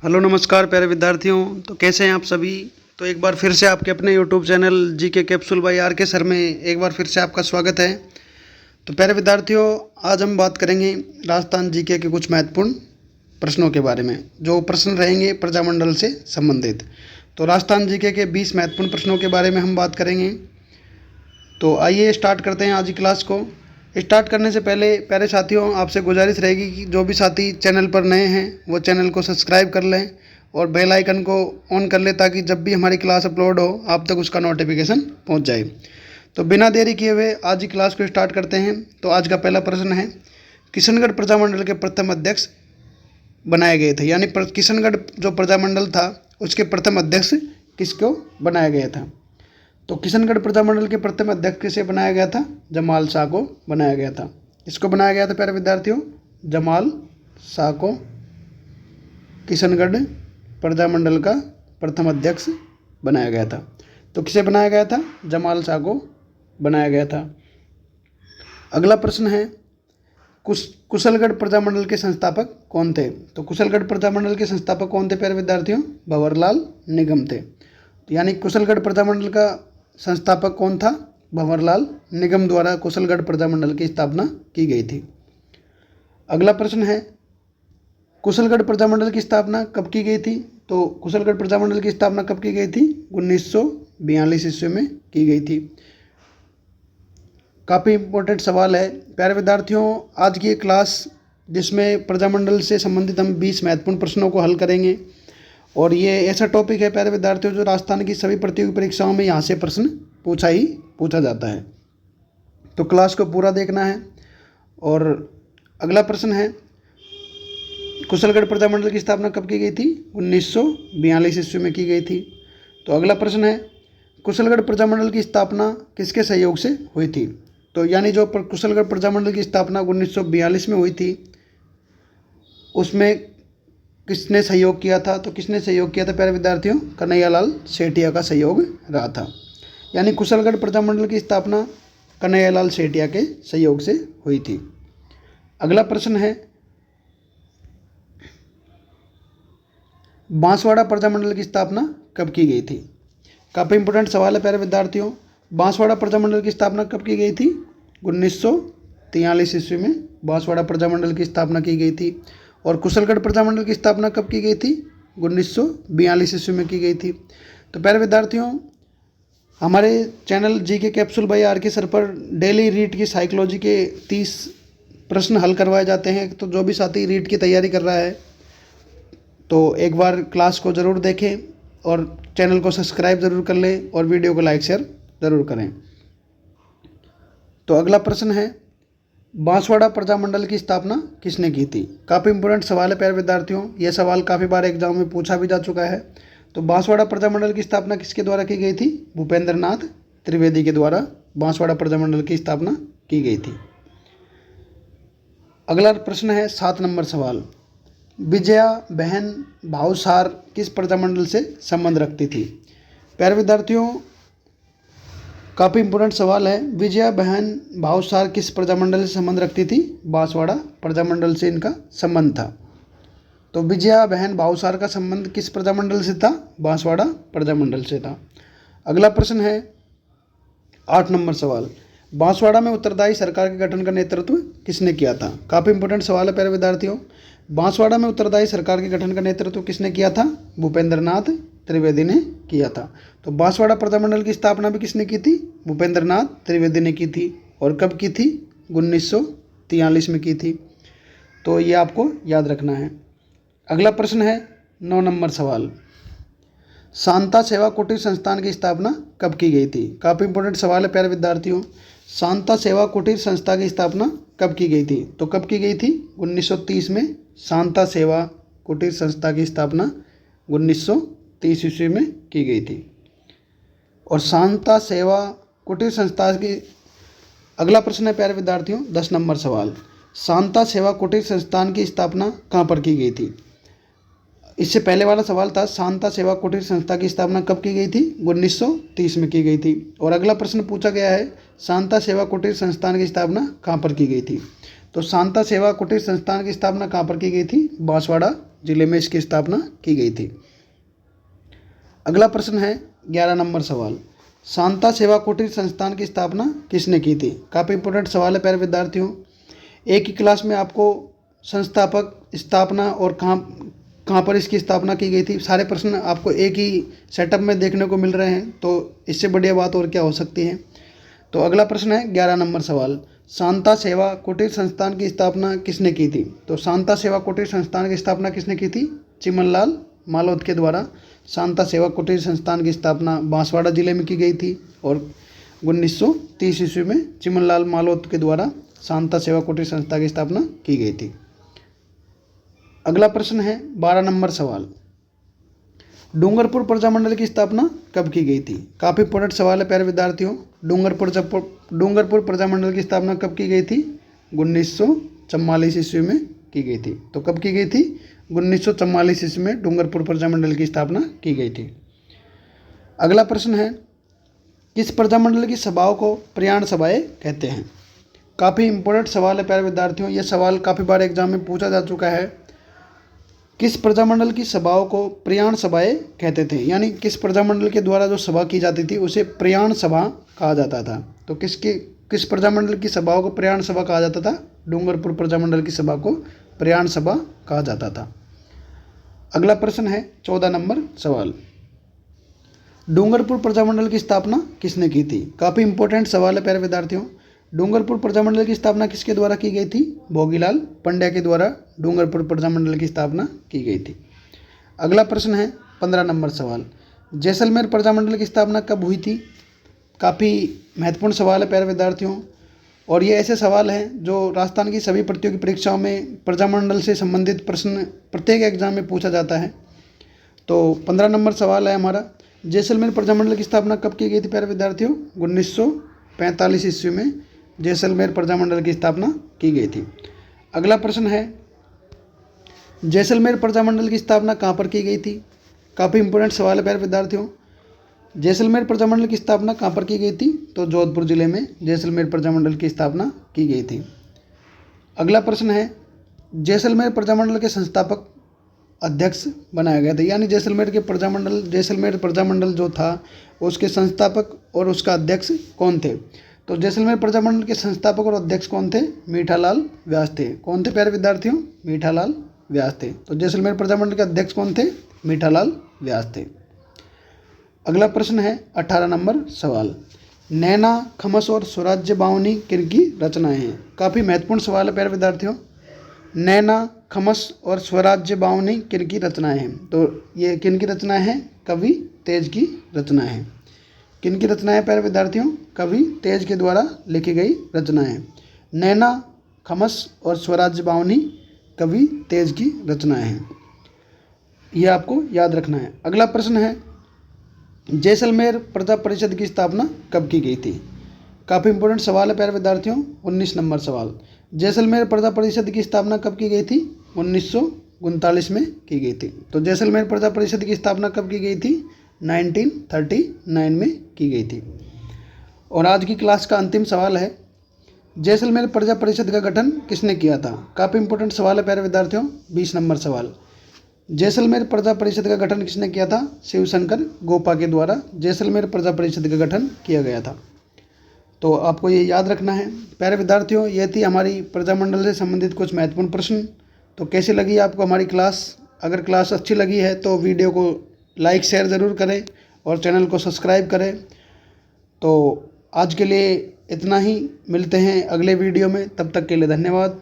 Hello नमस्कार प्यारे विद्यार्थियों। तो कैसे हैं आप सभी। तो एक बार फिर से आपके अपने YouTube channel GK capsule by R K sir में एक बार फिर से आपका स्वागत है। तो प्यारे विद्यार्थियों, आज हम बात करेंगे राजस्थान जीके के कुछ महत्वपूर्ण प्रश्नों के बारे में, जो प्रश्न रहेंगे प्रजामंडल से संबंधित। तो राजस्थान जीके के 20 महत्वपूर्ण प्रश्नों के बारे में हम बात करेंगे। तो आइए स्टार्ट करते हैं आज की क्लास को। स्टार्ट करने से पहले प्यारे साथियों, आपसे गुजारिश रहेगी कि जो भी साथी चैनल पर नए हैं वो चैनल को सब्सक्राइब कर लें और बेल आइकन को ऑन कर लें, ताकि जब भी हमारी क्लास अपलोड हो आप तक उसका नोटिफिकेशन पहुंच जाए। तो बिना देरी किए हुए आज की क्लास को स्टार्ट करते हैं। तो आज का पहला प्रश्न है, किशनगढ़ प्रजामंडल के प्रथम अध्यक्ष बनाए गए थे। यानी किशनगढ़ जो प्रजामंडल था उसके प्रथम अध्यक्ष किसको बनाया गया था। तो किशनगढ़ प्रजामंडल के प्रथम अध्यक्ष किसे बनाया गया था? जमाल शाह को बनाया गया था। इसको बनाया गया था प्यारे विद्यार्थियों, जमाल शाह को किशनगढ़ प्रजामंडल का प्रथम अध्यक्ष बनाया गया था। तो किसे बनाया गया था? जमाल शाह को बनाया गया था। अगला प्रश्न है, कुशलगढ़ प्रजामंडल के संस्थापक कौन थे? तो कुशलगढ़ प्रजामंडल के संस्थापक कौन थे प्यारे विद्यार्थियों? भंवरलाल निगम थे। तो यानी कुशलगढ़ प्रजामंडल का संस्थापक कौन था? भंवरलाल निगम द्वारा कुशलगढ़ प्रजामंडल की स्थापना की गई थी। अगला प्रश्न है, कुशलगढ़ प्रजामंडल की स्थापना कब की गई थी? तो कुशलगढ़ प्रजामंडल की स्थापना कब की गई थी? 1942 ईस्वी में की गई थी। काफ़ी इम्पोर्टेंट सवाल है प्यारे विद्यार्थियों। आज की ये क्लास जिसमें प्रजामंडल से संबंधित हम 20 महत्वपूर्ण प्रश्नों को हल करेंगे, और ये ऐसा टॉपिक है प्यारे विद्यार्थियों जो राजस्थान की सभी प्रतियोगी परीक्षाओं में यहाँ से प्रश्न पूछा जाता है। तो क्लास को पूरा देखना है। और अगला प्रश्न है, कुशलगढ़ प्रजामंडल की स्थापना कब की गई थी? 1942 ईस्वी में की गई थी। तो अगला प्रश्न है, कुशलगढ़ प्रजामंडल की स्थापना किसके सहयोग से हुई थी? तो यानी जो कुशलगढ़ प्रजामंडल की स्थापना 1942 में हुई थी उसमें किसने सहयोग किया था? तो किसने सहयोग किया था प्यारे विद्यार्थियों? कन्हैयालाल सेठिया का सहयोग रहा था। यानी कुशलगढ़ प्रजामंडल की स्थापना कन्हैयालाल सेठिया के सहयोग से हुई थी। अगला प्रश्न है, बांसवाड़ा प्रजामंडल की स्थापना कब की गई थी? काफ़ी इंपॉर्टेंट सवाल है प्यारे विद्यार्थियों। बांसवाड़ा प्रजामंडल की स्थापना कब की गई थी? 1943 ईस्वी में बांसवाड़ा प्रजामंडल की स्थापना की गई थी। और कुशलगढ़ प्रजामंडल की स्थापना कब की गई थी? 1942 ईस्वी में की गई थी। तो प्यारे विद्यार्थियों, हमारे channel GK capsule by R K sir पर डेली रीट की साइकोलॉजी के 30 प्रश्न हल करवाए जाते हैं। तो जो भी साथी रीट की तैयारी कर रहा है तो एक बार क्लास को ज़रूर देखें और चैनल को सब्सक्राइब ज़रूर कर लें और वीडियो को लाइक शेयर ज़रूर करें। तो अगला प्रश्न है, बांसवाड़ा प्रजामंडल की स्थापना किसने की थी? काफ़ी इंपॉर्टेंट सवाल है प्यारे विद्यार्थियों। यह सवाल काफ़ी बार एग्जाम में पूछा भी जा चुका है। तो बांसवाड़ा प्रजामंडल की स्थापना किसके द्वारा की गई थी? भूपेंद्र नाथ त्रिवेदी के द्वारा बांसवाड़ा प्रजामंडल की स्थापना की गई थी। अगला प्रश्न है 7 नंबर सवाल, विजया बहन भावसार किस प्रजामंडल से संबंध रखती थी? प्यारे विद्यार्थियों, काफ़ी इंपॉर्टेंट सवाल है। विजया बहन भावसार किस प्रजामंडल से संबंध रखती थी? बांसवाड़ा प्रजामंडल से इनका संबंध था। तो विजया बहन भावसार का संबंध किस प्रजामंडल से था? बांसवाड़ा प्रजामंडल से था। अगला प्रश्न है 8 नंबर सवाल, बांसवाड़ा में उत्तरदायी सरकार के गठन का नेतृत्व किसने किया था? काफ़ी इंपॉर्टेंट सवाल है प्यारे विद्यार्थियों। बांसवाड़ा में उत्तरदायी सरकार के गठन का नेतृत्व किसने किया था? भूपेंद्र नाथ त्रिवेदी ने किया था। तो बांसवाड़ा प्रजामंडल की स्थापना भी किसने की थी? भूपेंद्र नाथ त्रिवेदी ने की थी। और कब की थी? 1943 में की थी। तो ये आपको याद रखना है। अगला प्रश्न है 9 नंबर सवाल, शांता सेवा कुटीर संस्थान की स्थापना कब की गई थी? काफ़ी इंपॉर्टेंट सवाल है प्यारे विद्यार्थियों। शांता सेवा कुटीर संस्था की स्थापना कब की गई थी? तो कब की गई थी? 1930 में शांता सेवा कुटीर संस्था की स्थापना 1930 ईस्वी में की गई थी। और शांता सेवा कुटीर संस्था की अगला प्रश्न है प्यारे विद्यार्थियों 10 नंबर सवाल, शांता सेवा कुटीर संस्थान की स्थापना कहाँ पर की गई थी? इससे पहले वाला सवाल था शांता सेवा कुटीर संस्था की स्थापना कब की गई थी? 1930 में की गई थी। और अगला प्रश्न पूछा गया है शांता सेवा कुटीर संस्थान की स्थापना कहाँ पर की गई थी? तो शांता सेवा कुटीर संस्थान की स्थापना कहाँ पर की गई थी? बांसवाड़ा जिले में इसकी स्थापना की गई थी। अगला प्रश्न है 11 नंबर सवाल, शांता सेवा कुटीर संस्थान की स्थापना किसने की थी? काफ़ी इंपॉर्टेंट सवाल है प्यारे विद्यार्थियों। एक ही क्लास में आपको संस्थापक, स्थापना और कहाँ पर इसकी स्थापना की गई थी, सारे प्रश्न आपको एक ही सेटअप में देखने को मिल रहे हैं, तो इससे बढ़िया बात और क्या हो सकती है। तो अगला प्रश्न है 11 नंबर सवाल, शांता सेवा कुटीर संस्थान की स्थापना किसने की थी? तो शांता सेवा कुटीर संस्थान की स्थापना किसने की थी? चिमनलाल मालौद के द्वारा शांता सेवा कुटीर संस्थान की स्थापना बांसवाड़ा जिले में की गई थी और 1930 ईस्वी में चिमनलाल मालौद के द्वारा शांता सेवा कुटीर संस्था की स्थापना की गई थी। अगला प्रश्न है 12 नंबर सवाल, डूंगरपुर प्रजामंडल की स्थापना कब की गई थी? काफ़ी इंपॉर्टेंट सवाल है प्यारे विद्यार्थियों। डूंगरपुर प्रजामंडल की स्थापना कब की गई थी? 1944 ईस्वी में की गई थी। तो कब की गई थी? 1944 ईस्वी में डूंगरपुर प्रजामंडल की स्थापना की गई थी। अगला प्रश्न है, किस प्रजामंडल की सभाओं को प्रयाण सभाएं कहते हैं? काफ़ी इंपॉर्टेंट सवाल है प्यारे विद्यार्थियों। यह सवाल काफ़ी बार एग्जाम में पूछा जा चुका है। किस प्रजामंडल की सभाओं को प्रयाण सभाएं कहते थे? यानी किस प्रजामंडल के द्वारा जो सभा की जाती थी उसे प्रयाण सभा कहा जाता था। तो किस प्रजामंडल की सभाओं को प्रयाण सभा कहा जाता था? डूंगरपुर प्रजामंडल की सभा को प्रयाण सभा कहा जाता था। अगला प्रश्न है 14 नंबर सवाल, डूंगरपुर प्रजामंडल की स्थापना किसने की थी? काफ़ी इंपॉर्टेंट सवाल है प्यारे विद्यार्थियों। डूंगरपुर प्रजामंडल की स्थापना किसके द्वारा की गई थी? भोगीलाल पंड्या के द्वारा डूंगरपुर प्रजामंडल की स्थापना की गई थी। अगला प्रश्न है 15 नंबर सवाल, जैसलमेर प्रजामंडल की स्थापना कब हुई थी? काफ़ी महत्वपूर्ण सवाल है प्यारे विद्यार्थियों और ये ऐसे सवाल हैं जो राजस्थान की सभी प्रतियोगी परीक्षाओं में प्रजामंडल से संबंधित प्रश्न प्रत्येक एग्जाम में पूछा जाता है। तो 15 नंबर सवाल है हमारा, जैसलमेर प्रजामंडल की स्थापना कब की गई थी प्यारे विद्यार्थियों? 1945 ईस्वी में जैसलमेर प्रजामंडल की स्थापना की गई थी। अगला प्रश्न है, जैसलमेर प्रजामंडल की स्थापना कहाँ पर की गई थी? काफ़ी इंपॉर्टेंट सवाल है प्यारे विद्यार्थियों। जैसलमेर प्रजामंडल की स्थापना कहाँ पर की गई थी? तो जोधपुर जिले में जैसलमेर प्रजामंडल की स्थापना की गई थी। अगला प्रश्न है, जैसलमेर प्रजामंडल के संस्थापक अध्यक्ष बनाया गया था, यानी जैसलमेर प्रजामंडल जो था उसके संस्थापक और उसका अध्यक्ष कौन थे? तो जैसलमेर प्रजामंडल के संस्थापक और अध्यक्ष कौन थे? मीठालाल व्यास थे। कौन थे प्यारे विद्यार्थियों? मीठालाल व्यास थे। तो जैसलमेर प्रजामंडल के अध्यक्ष कौन थे? मीठालाल व्यास थे। अगला प्रश्न है 18 नंबर सवाल, नैना, खमस और स्वराज्य बावनी किनकी रचनाएं हैं? काफ़ी महत्वपूर्ण सवाल है प्यारे विद्यार्थियों। नैना, खमस और स्वराज्य बावनी किनकी रचनाएं हैं? तो ये किनकी रचनाएं हैं? कवि तेज की रचनाएं हैं। किनकी रचनाएं प्यारे विद्यार्थियों? कवि तेज के द्वारा लिखी गई रचनाएं। नैना, खमस और स्वराज्य बावनी कवि तेज की रचनाएं हैं। ये आपको याद रखना है। अगला प्रश्न है, जैसलमेर प्रजा परिषद की स्थापना कब की गई थी? काफ़ी इंपॉर्टेंट सवाल है प्यारे विद्यार्थियों। 19 नंबर सवाल, जैसलमेर प्रजा परिषद की स्थापना कब की गई थी? 1939 में की गई थी। तो जैसलमेर प्रजा परिषद की स्थापना कब की गई थी? 1939 में की गई थी। और आज की क्लास का अंतिम सवाल है, जैसलमेर प्रजा परिषद का गठन किसने किया था? काफ़ी इंपॉर्टेंट सवाल है प्यारे विद्यार्थियों। 20 नंबर सवाल, जैसलमेर प्रजा परिषद का गठन किसने किया था? शिवशंकर गोपा के द्वारा जैसलमेर प्रजा परिषद का गठन किया गया था। तो आपको ये याद रखना है प्यारे विद्यार्थियों। ये थी हमारी प्रजामंडल से संबंधित कुछ महत्वपूर्ण प्रश्न। तो कैसी लगी आपको हमारी क्लास? अगर क्लास अच्छी लगी है तो वीडियो को लाइक शेयर ज़रूर करें और चैनल को सब्सक्राइब करें। तो आज के लिए इतना ही, मिलते हैं अगले वीडियो में, तब तक के लिए धन्यवाद।